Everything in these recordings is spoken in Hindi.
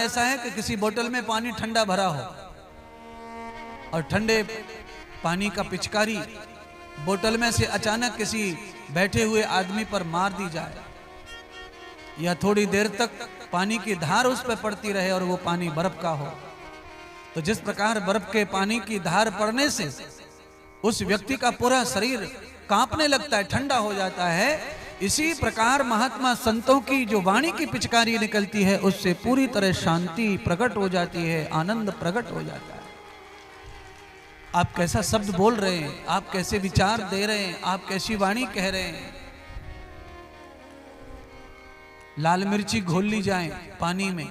ऐसा है कि किसी बोतल में पानी ठंडा भरा हो और ठंडे पानी का पिचकारी बोतल में से अचानक किसी बैठे हुए आदमी पर मार दी जाए, या थोड़ी देर तक पानी की धार उस पर पड़ती रहे और वो पानी बर्फ का हो, तो जिस प्रकार बर्फ के पानी की धार पड़ने से उस व्यक्ति का पूरा शरीर कांपने लगता है, ठंडा हो जाता है, इसी प्रकार महात्मा संतों की जो वाणी की पिचकारी निकलती है उससे पूरी तरह शांति प्रकट हो जाती है, आनंद प्रकट हो जाता है। आप कैसा शब्द बोल रहे हैं, आप कैसे विचार दे रहे हैं, आप कैसी वाणी कह रहे हैं। लाल मिर्ची घोल ली जाए पानी में,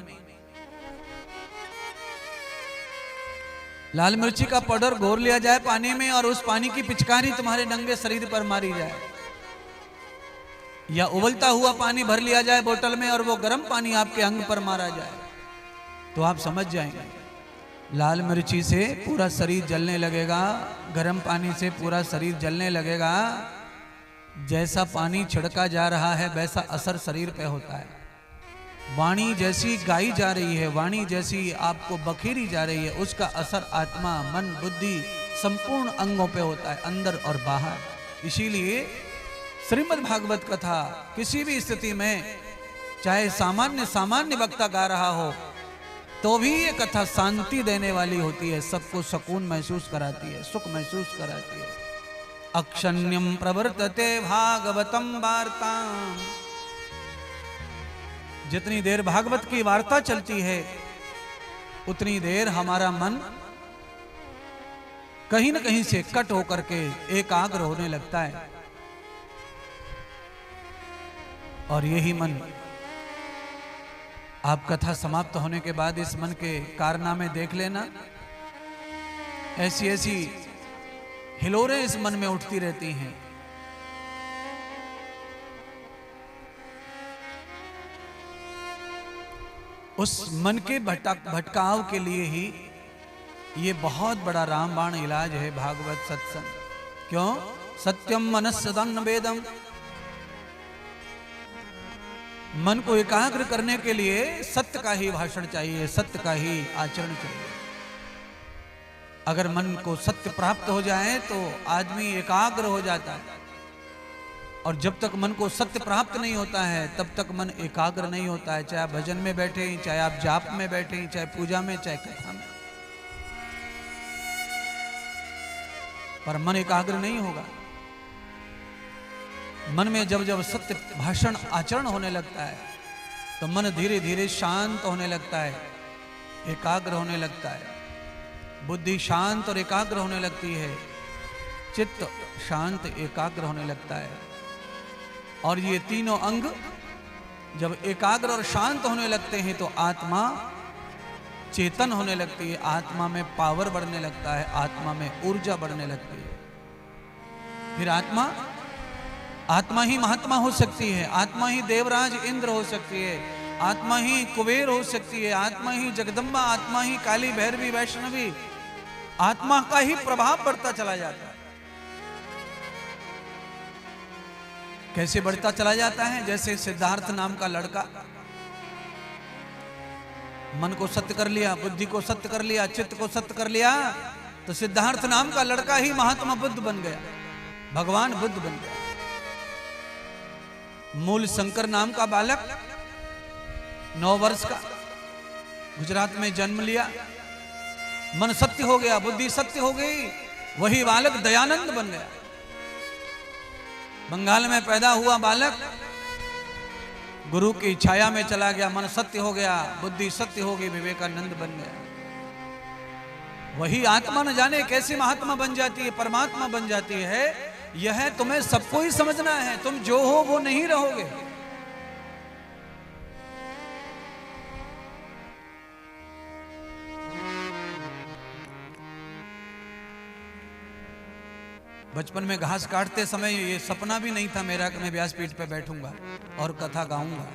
लाल मिर्ची का पाउडर घोल लिया जाए पानी में और उस पानी की पिचकारी तुम्हारे नंगे शरीर पर मारी जाए, या उबलता हुआ पानी भर लिया जाए बोतल में और वो गर्म पानी आपके अंग पर मारा जाए, तो आप समझ जाएंगे लाल मिर्ची से पूरा शरीर जलने लगेगा, गर्म पानी से पूरा शरीर जलने लगेगा। जैसा पानी छिड़का जा रहा है वैसा असर शरीर पे होता है। वाणी जैसी गाई जा रही है, वाणी जैसी आपको बखेरी जा रही है, उसका असर आत्मा, मन, बुद्धि संपूर्ण अंगों पे होता है, अंदर और बाहर। इसीलिए श्रीमद् भागवत कथा किसी भी स्थिति में, चाहे सामान्य वक्ता गा रहा हो तो भी ये कथा शांति देने वाली होती है, सबको सुकून महसूस कराती है, सुख महसूस कराती है। अक्षण्यम प्रवर्तते भागवतम वार्ता। जितनी देर भागवत की वार्ता चलती है उतनी देर हमारा मन कहीं न कहीं से कट होकर के एकाग्र होने लगता है, और यही मन आप कथा समाप्त होने के बाद इस मन के कारनामे देख लेना, ऐसी ऐसी हिलोरें इस मन में उठती रहती हैं। उस मन के भटकाव के लिए ही ये बहुत बड़ा रामबाण इलाज है भागवत सत्संग। क्यों? सत्यम मनस्सदं वेदम। मन को एकाग्र करने के लिए सत्य का ही भाषण चाहिए, सत्य का ही आचरण चाहिए। अगर मन को सत्य प्राप्त हो जाए तो आदमी एकाग्र हो जाता है, और जब तक मन को सत्य प्राप्त नहीं होता है तब तक मन एकाग्र नहीं होता है। चाहे आप भजन में बैठे, चाहे आप जाप में बैठे, चाहे पूजा में, चाहे कथा में, पर मन एकाग्र नहीं होगा। मन में जब जब सत्य भाषण आचरण होने लगता है तो मन धीरे धीरे शांत होने लगता है, एकाग्र होने लगता है, बुद्धि शांत और एकाग्र होने लगती है, चित्त शांत एकाग्र होने लगता है। और ये तीनों अंग जब एकाग्र और शांत होने लगते हैं तो आत्मा चेतन होने लगती है, आत्मा में पावर बढ़ने लगता है, आत्मा में ऊर्जा बढ़ने लगती है। फिर आत्मा ही महात्मा हो सकती है, आत्मा ही देवराज इंद्र हो सकती है, आत्मा ही कुबेर हो सकती है, आत्मा ही जगदम्बा, आत्मा ही काली भैरवी वैष्णवी, आत्मा का ही प्रभाव बढ़ता चला जाता है। कैसे बढ़ता चला जाता है? जैसे सिद्धार्थ नाम का लड़का मन को सत्य कर लिया, बुद्धि को सत्य कर लिया, चित्त को सत्य कर लिया, तो सिद्धार्थ नाम का लड़का ही महात्मा बुद्ध बन गया, भगवान बुद्ध बन गया। मूल शंकर नाम का बालक 9 वर्ष का गुजरात में जन्म लिया, मन सत्य हो गया, बुद्धि सत्य हो गई, वही बालक दयानंद बन गया। बंगाल में पैदा हुआ बालक गुरु की छाया में चला गया, मन सत्य हो गया, बुद्धि सत्य हो गई, विवेकानंद बन गया। वही आत्मा न जाने कैसे महात्मा बन जाती है, परमात्मा बन जाती है। यह तुम्हें सबको ही समझना है, तुम जो हो वो नहीं रहोगे। बचपन में घास काटते समय ये सपना भी नहीं था मेरा कि मैं व्यासपीठ पे बैठूंगा और कथा गाऊंगा।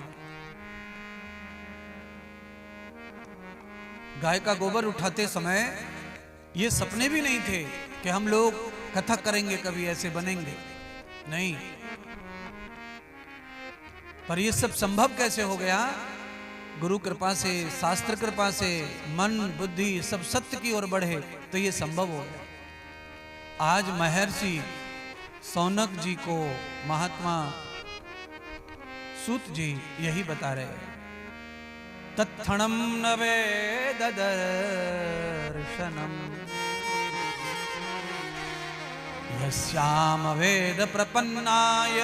गाय का गोबर उठाते समय ये सपने भी नहीं थे कि हम लोग कथा करेंगे, कभी ऐसे बनेंगे, नहीं। पर ये सब संभव कैसे हो गया? गुरु कृपा से, शास्त्र कृपा से मन बुद्धि सब सत्य की ओर बढ़े तो ये संभव हो। आज महर्षि सौनक जी को महात्मा सूत जी यही बता रहे हैं, तत्क्षणम न वेद दर्शनम यस्याम वेद प्रपन्नाय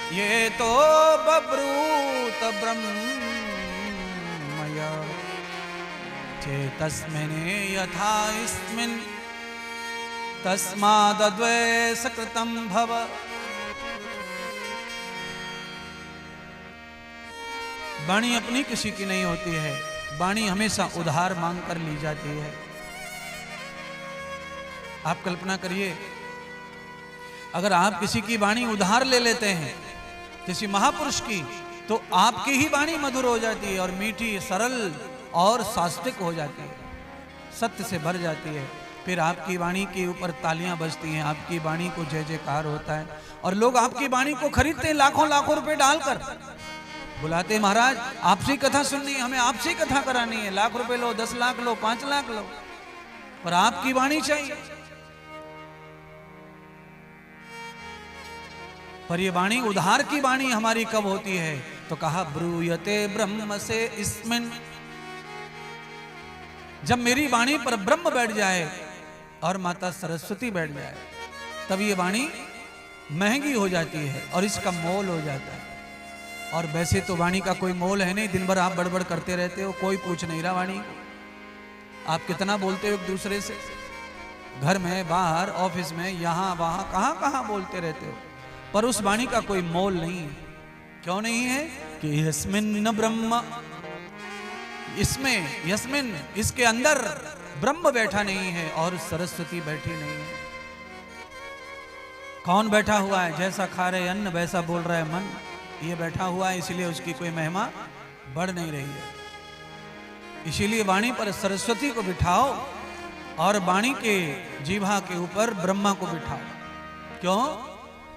ये तो बब्रूत ब्रह्मय चेतस्मिन् यथा इस्मिन् तस्माद्द्वेष कृतं भव। वाणी अपनी किसी की नहीं होती है, वाणी हमेशा उधार मांग कर ली जाती है। आप कल्पना करिए, अगर आप किसी की वाणी उधार ले लेते हैं किसी महापुरुष की, तो आपकी ही वाणी मधुर हो जाती है और मीठी सरल और सात्विक हो जाती है, सत्य से भर जाती है। फिर आपकी वाणी के ऊपर तालियां बजती हैं, आपकी वाणी को जय जयकार होता है और लोग आपकी वाणी को खरीदते हैं लाखों लाखों रुपए डालकर। बुलाते महाराज आपसी कथा सुननी है, हमें आपसी कथा करानी है, लाख रुपए लो, 10 लाख लो, 5 लाख लो, पर आपकी वाणी चाहिए। पर ये वाणी उधार की वाणी हमारी कब होती है? तो कहा ब्रूयते ब्रह्म से इसमें, जब मेरी वाणी पर ब्रह्म बैठ जाए और माता सरस्वती बैठ जाए, तब ये वाणी महंगी हो जाती है और इसका मोल हो जाता है। और वैसे तो वाणी का कोई मोल है नहीं, दिन भर आप बड़बड़ करते रहते हो, कोई पूछ नहीं रहा वाणी। आप कितना बोलते हो एक दूसरे से, घर में, बाहर, ऑफिस में, यहाँ वहां, कहां कहां बोलते रहते हो, पर उस वाणी का कोई मोल नहीं है। क्यों नहीं है? कि यस्मिन् ब्रह्म, इसमें, यस्मिन्, इसके अंदर ब्रह्म बैठा नहीं है और सरस्वती बैठी नहीं है। कौन बैठा हुआ है? जैसा खा रहे अन्न वैसा बोल रहा है मन, ये बैठा हुआ है, इसीलिए उसकी कोई महिमा बढ़ नहीं रही है। इसीलिए वाणी पर सरस्वती को बिठाओ और वाणी के जीभा के ऊपर ब्रह्मा को बिठाओ। क्यों?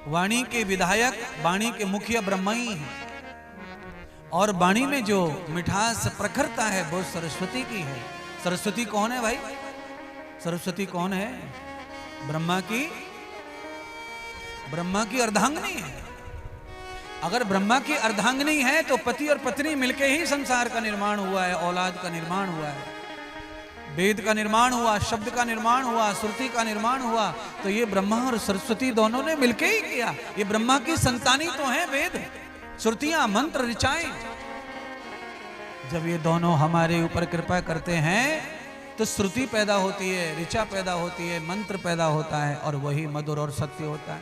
वाणी के विधायक, वाणी के मुखिया ब्रह्मा ही है और वाणी में जो मिठास प्रखरता है वो सरस्वती की है। सरस्वती कौन है भाई? सरस्वती कौन है? ब्रह्मा की अर्धांगिनी है। अगर ब्रह्मा की अर्धांगिनी है तो पति और पत्नी मिलके ही संसार का निर्माण हुआ है, औलाद का निर्माण हुआ है, वेद का निर्माण हुआ, शब्द का निर्माण हुआ, श्रुति का निर्माण हुआ, तो ये ब्रह्मा और सरस्वती दोनों ने मिलके ही किया। ये ब्रह्मा की संतानी तो है वेद, श्रुतियां, मंत्र, ऋचाएं। जब ये दोनों हमारे ऊपर कृपा करते हैं तो श्रुति पैदा होती है, ऋचा पैदा होती है, मंत्र पैदा होता है और वही मधुर और सत्य होता है।